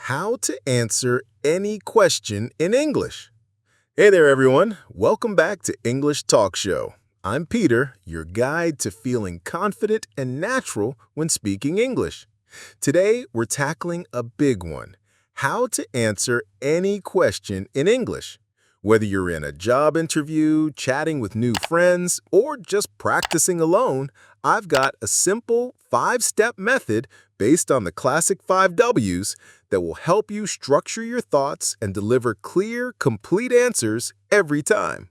How to answer any question in English. Hey there, everyone. Welcome back to English Talk Show. I'm Peter, your guide to feeling confident and natural when speaking English. Today, we're tackling a big one: how to answer any question in English. Whether you're in a job interview, chatting with new friends, or just practicing alone, I've got a simple 5-step method based on the classic 5 W's that will help you structure your thoughts and deliver clear, complete answers every time.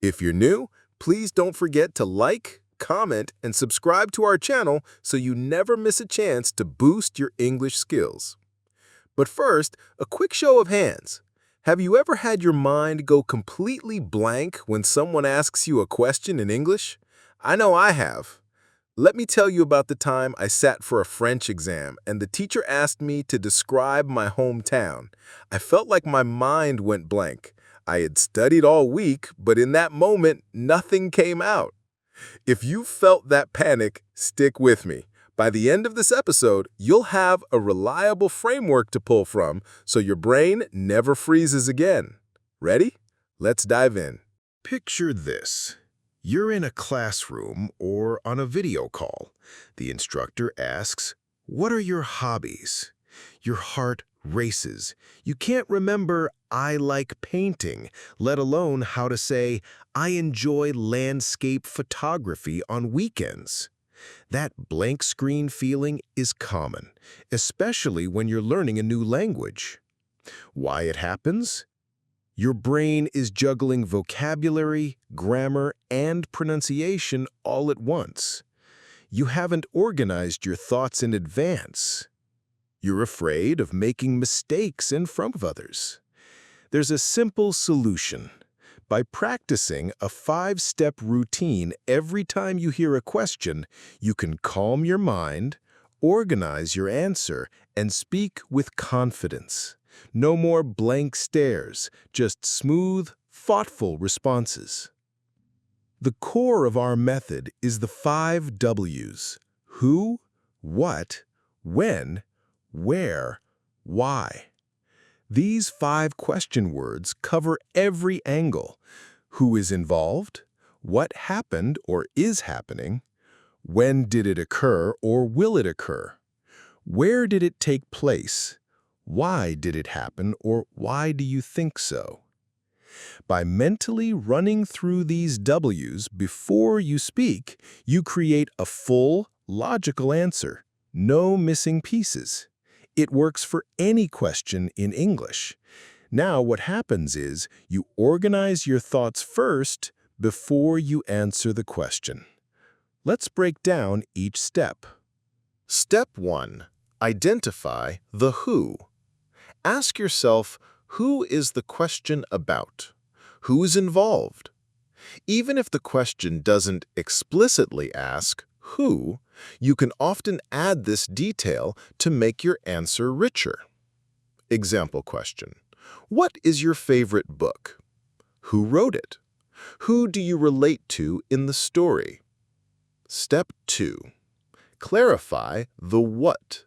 If you're new, please don't forget to like, comment, and subscribe to our channel so you never miss a chance to boost your English skills. But first, a quick show of hands. Have you ever had your mind go completely blank when someone asks you a question in English? I know I have. Let me tell you about the time I sat for a French exam and the teacher asked me to describe my hometown. I felt like my mind went blank. I had studied all week, but in that moment, nothing came out. If you felt that panic, stick with me. By the end of this episode, you'll have a reliable framework to pull from so your brain never freezes again. Ready? Let's dive in. Picture this. You're in a classroom or on a video call. The instructor asks, "What are your hobbies?" Your heart races. You can't remember "I like painting," let alone how to say "I enjoy landscape photography on weekends." That blank screen feeling is common, especially when you're learning a new language. Why it happens? Your brain is juggling vocabulary, grammar, and pronunciation all at once. You haven't organized your thoughts in advance. You're afraid of making mistakes in front of others. There's a simple solution. By practicing a 5-step routine every time you hear a question, you can calm your mind, organize your answer, and speak with confidence. No more blank stares, just smooth, thoughtful responses. The core of our method is the 5 W's: who, what, when, where, why. These 5 question words cover every angle: who is involved, what happened or is happening, when did it occur or will it occur, where did it take place, why did it happen or why do you think so. By mentally running through these W's before you speak, you create a full, logical answer, no missing pieces. It works for any question in English. Now what happens is you organize your thoughts first before you answer the question. Let's break down each step. Step 1. Identify the who. Ask yourself, who is the question about? Who is involved? Even if the question doesn't explicitly ask who, you can often add this detail to make your answer richer. Example question: what is your favorite book? Who wrote it? Who do you relate to in the story? Step 2. Clarify the what.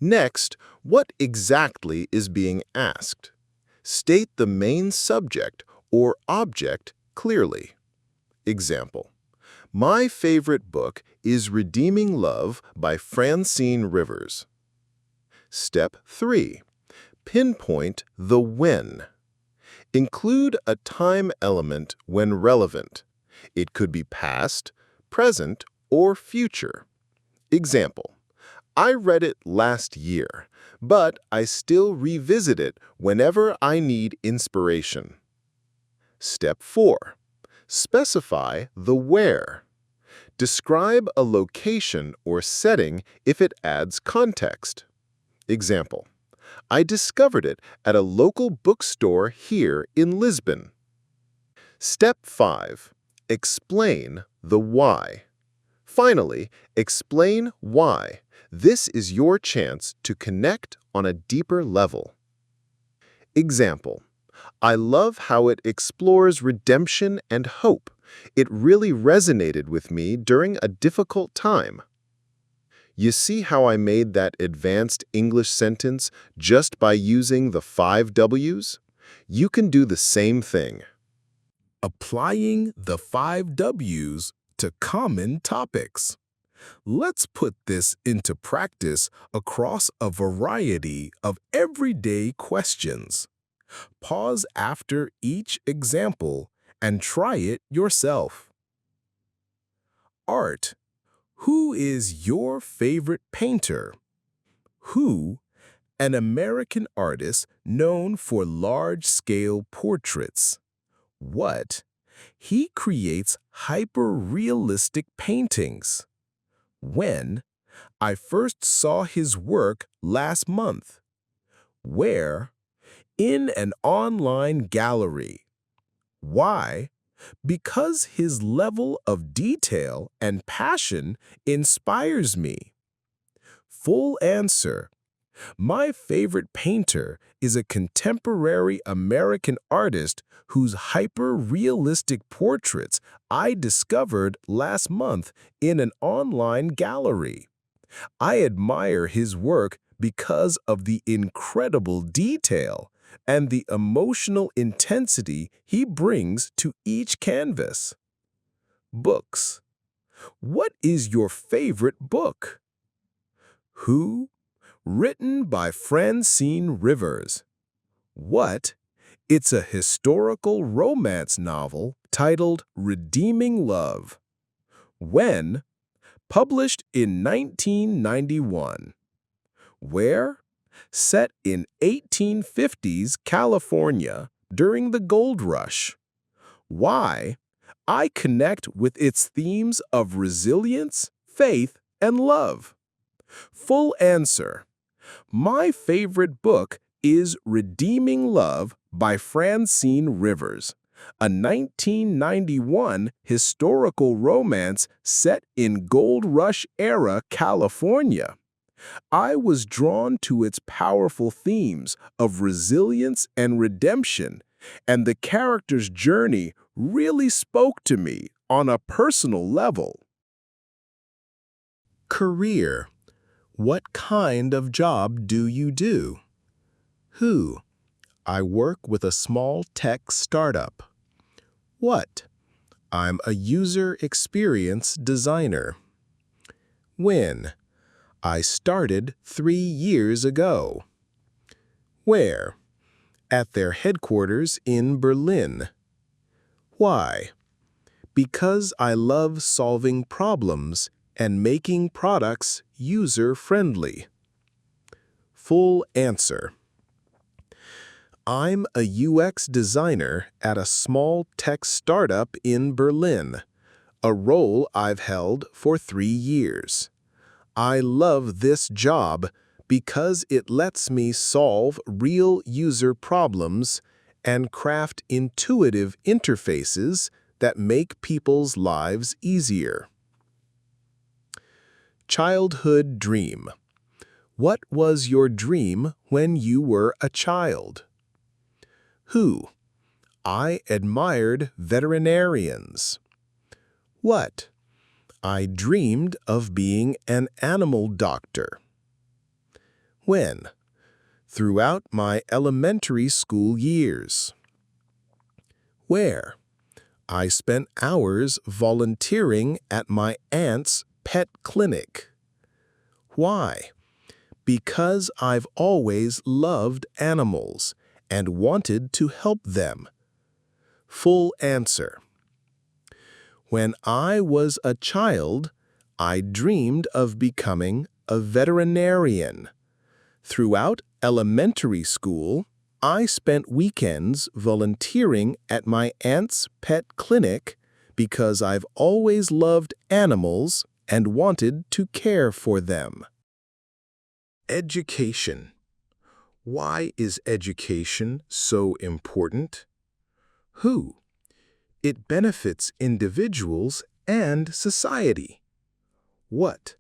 Next, what exactly is being asked? State the main subject or object clearly. Example: my favorite book is Redeeming Love by Francine Rivers. Step 3. Pinpoint the when. Include a time element when relevant. It could be past, present, or future. Example: I read it last year, but I still revisit it whenever I need inspiration. Step 4. Specify the where. Describe a location or setting if it adds context. Example: I discovered it at a local bookstore here in Lisbon. Step 5. Explain the why. Finally, explain why. This is your chance to connect on a deeper level. Example: I love how it explores redemption and hope. It really resonated with me during a difficult time. You see how I made that advanced English sentence just by using the 5 Ws? You can do the same thing. Applying the 5 Ws to common topics. Let's put this into practice across a variety of everyday questions. Pause after each example and try it yourself. Art. Who is your favorite painter? Who, an American artist known for large-scale portraits. What? He creates hyper-realistic paintings. When? I first saw his work last month. Where? In an online gallery. Why? Because his level of detail and passion inspires me. Full answer. My favorite painter is a contemporary American artist whose hyper-realistic portraits I discovered last month in an online gallery. I admire his work because of the incredible detail and the emotional intensity he brings to each canvas. Books. What is your favorite book? Who? Written by Francine Rivers. What? It's a historical romance novel titled Redeeming Love. When? Published in 1991. Where? Set in 1850s California during the Gold Rush. Why? I connect with its themes of resilience, faith, and love. Full answer. My favorite book is Redeeming Love by Francine Rivers, a 1991 historical romance set in Gold Rush-era California. I was drawn to its powerful themes of resilience and redemption, and the character's journey really spoke to me on a personal level. Career. What kind of job do you do? Who? I work with a small tech startup. What? I'm a user experience designer. When? I started 3 years ago. Where? At their headquarters in Berlin. Why? Because I love solving problems and making products user-friendly. Full answer. I'm a UX designer at a small tech startup in Berlin, a role I've held for 3 years. I love this job because it lets me solve real user problems and craft intuitive interfaces that make people's lives easier. Childhood dream. What was your dream when you were a child? Who? I admired veterinarians. What? I dreamed of being an animal doctor. When? Throughout my elementary school years. Where? I spent hours volunteering at my aunt's pet clinic. Why? Because I've always loved animals and wanted to help them. Full answer. When I was a child, I dreamed of becoming a veterinarian. Throughout elementary school, I spent weekends volunteering at my aunt's pet clinic because I've always loved animals and wanted to care for them. Education. Why is education so important? Who? It benefits individuals and society. What?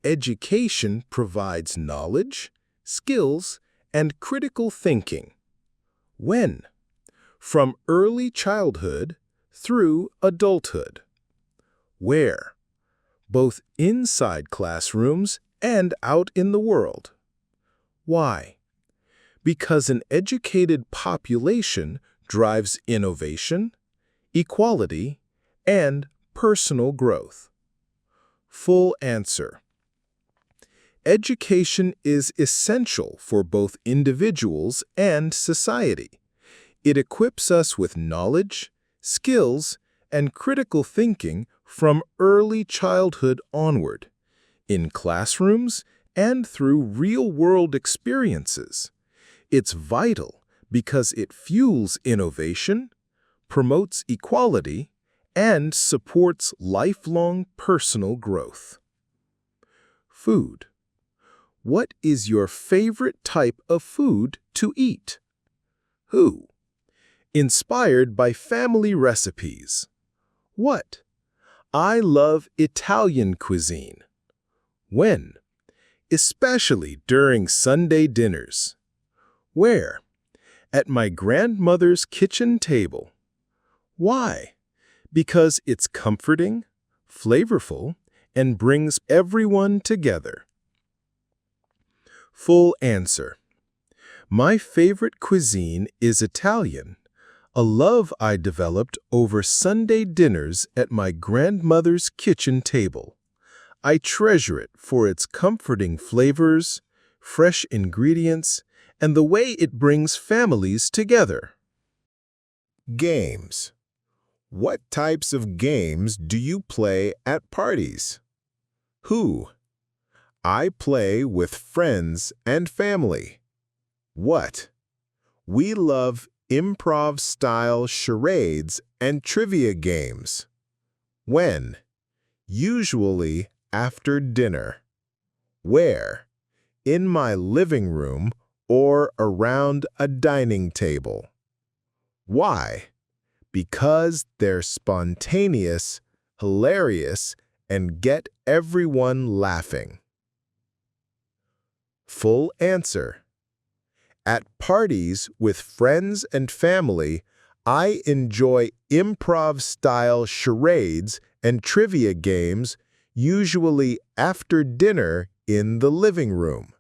Education provides knowledge, skills, and critical thinking. When? From early childhood through adulthood. Where? both inside classrooms and out in the world. Why? Because an educated population drives innovation, equality, and personal growth. Full answer. Education is essential for both individuals and society. It equips us with knowledge, skills, and critical thinking from early childhood onward, in classrooms and through real-world experiences. It's vital because it fuels innovation, promotes equality, and supports lifelong personal growth. Food. What is your favorite type of food to eat? Who? Inspired by family recipes. What? I love Italian cuisine. When? Especially during Sunday dinners. Where? At my grandmother's kitchen table. Why? Because it's comforting, flavorful, and brings everyone together. Full answer. My favorite cuisine is Italian, a love I developed over Sunday dinners at my grandmother's kitchen table. I treasure it for its comforting flavors, fresh ingredients, and the way it brings families together. Games. What types of games do you play at parties? Who? I play with friends and family. What? We love improv-style charades and trivia games. When? Usually after dinner. Where? In my living room or around a dining table. Why? Because they're spontaneous, hilarious, and get everyone laughing. Full answer. At parties with friends and family, I enjoy improv-style charades and trivia games, usually after dinner in the living room.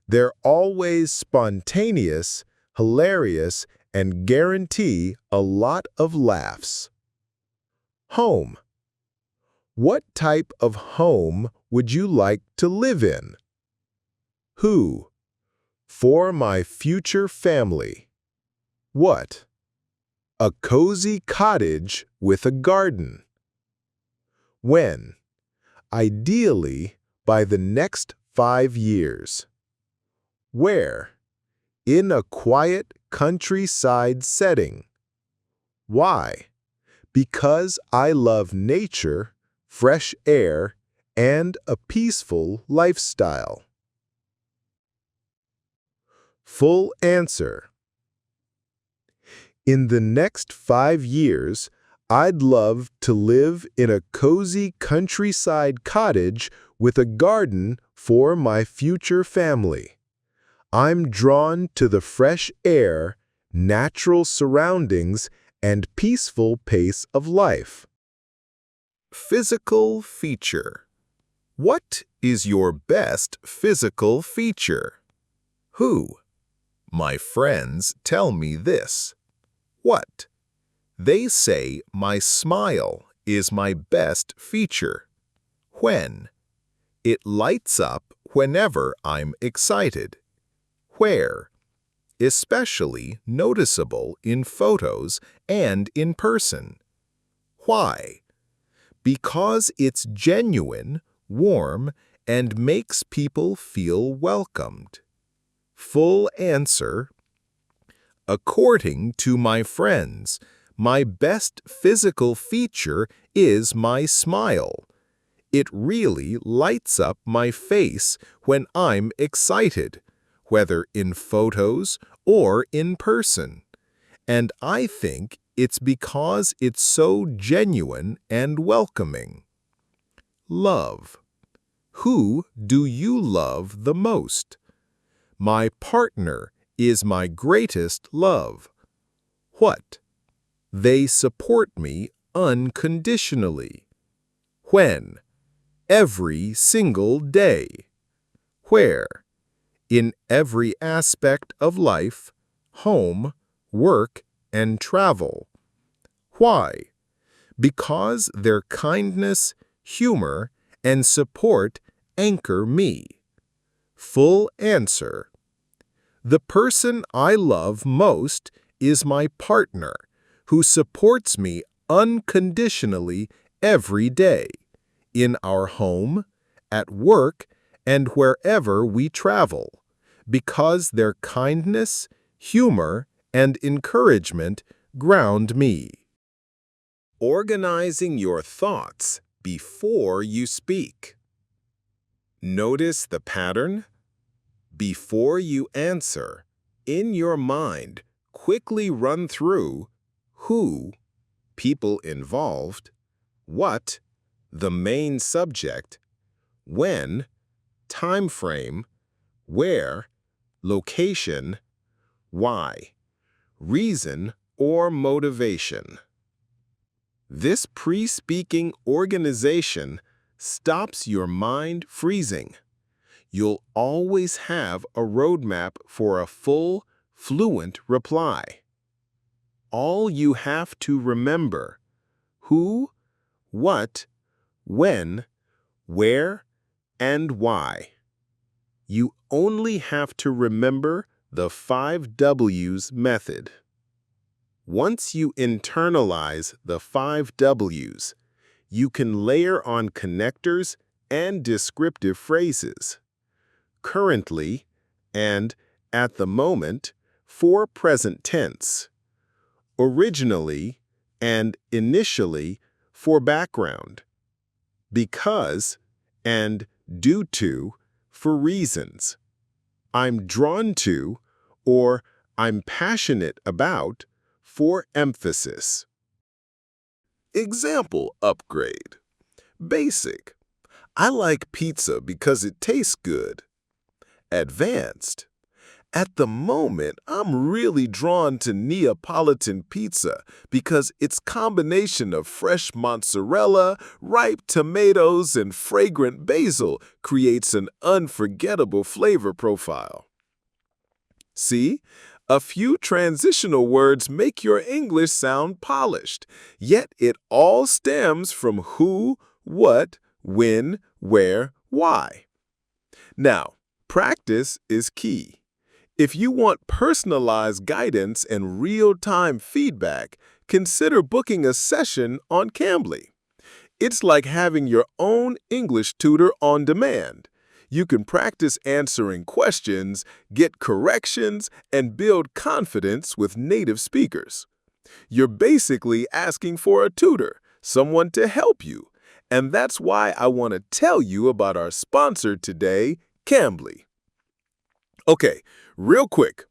They're always spontaneous, hilarious, and guarantee a lot of laughs. Home. What type of home would you like to live in? Who? For my future family. What? A cozy cottage with a garden. When? Ideally, by the next 5 years. Where? In a quiet countryside setting. Why? Because I love nature, fresh air, and a peaceful lifestyle. Full answer. In the next 5 years, I'd love to live in a cozy countryside cottage with a garden for my future family. I'm drawn to the fresh air, natural surroundings, and peaceful pace of life. Physical feature. What is your best physical feature? Who? My friends tell me this. What? They say my smile is my best feature. When? It lights up whenever I'm excited. Where? Especially noticeable in photos and in person. Why? Because it's genuine, warm, and makes people feel welcomed. Full answer. According to my friends, my best physical feature is my smile. It really lights up my face when I'm excited, whether in photos or in person. And I think it's because it's so genuine and welcoming. Love. Who do you love the most? My partner is my greatest love. What? They support me unconditionally. When? every single day. Where? In every aspect of life, home, work, and travel. Why? Because their kindness, humor, and support anchor me. Full answer. The person I love most is my partner, who supports me unconditionally every day, in our home, at work, and wherever we travel, because their kindness, humor, and encouragement ground me. Organizing your thoughts before you speak. Notice the pattern? Before you answer, in your mind, quickly run through who, people involved, what, the main subject, when, time frame, where, location, why, reason or motivation. This pre-speaking organization stops your mind freezing. You'll always have a roadmap for a full, fluent reply. All you have to remember: who, what, when, where, and why. You only have to remember the 5 W's method. Once you internalize the 5 W's, you can layer on connectors and descriptive phrases. Currently and at the moment for present tense. Originally and initially for background. Because and due to for reasons. I'm drawn to or I'm passionate about for emphasis. Example upgrade. Basic. I like pizza because it tastes good. Advanced. At the moment, I'm really drawn to Neapolitan pizza because its combination of fresh mozzarella, ripe tomatoes, and fragrant basil creates an unforgettable flavor profile. See? A few transitional words make your English sound polished, yet it all stems from who, what, when, where, why. Now, practice is key. If you want personalized guidance and real-time feedback, consider booking a session on Cambly. It's like having your own English tutor on demand. You can practice answering questions, get corrections, and build confidence with native speakers. You're basically asking for a tutor, someone to help you. And that's why I want to tell you about our sponsor today, Cambly. Okay, real quick.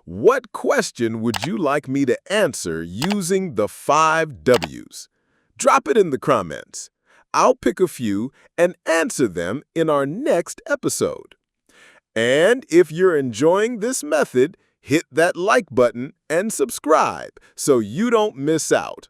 What question would you like me to answer using the 5 W's? Drop it in the comments. I'll pick a few and answer them in our next episode. And if you're enjoying this method, hit that like button and subscribe so you don't miss out.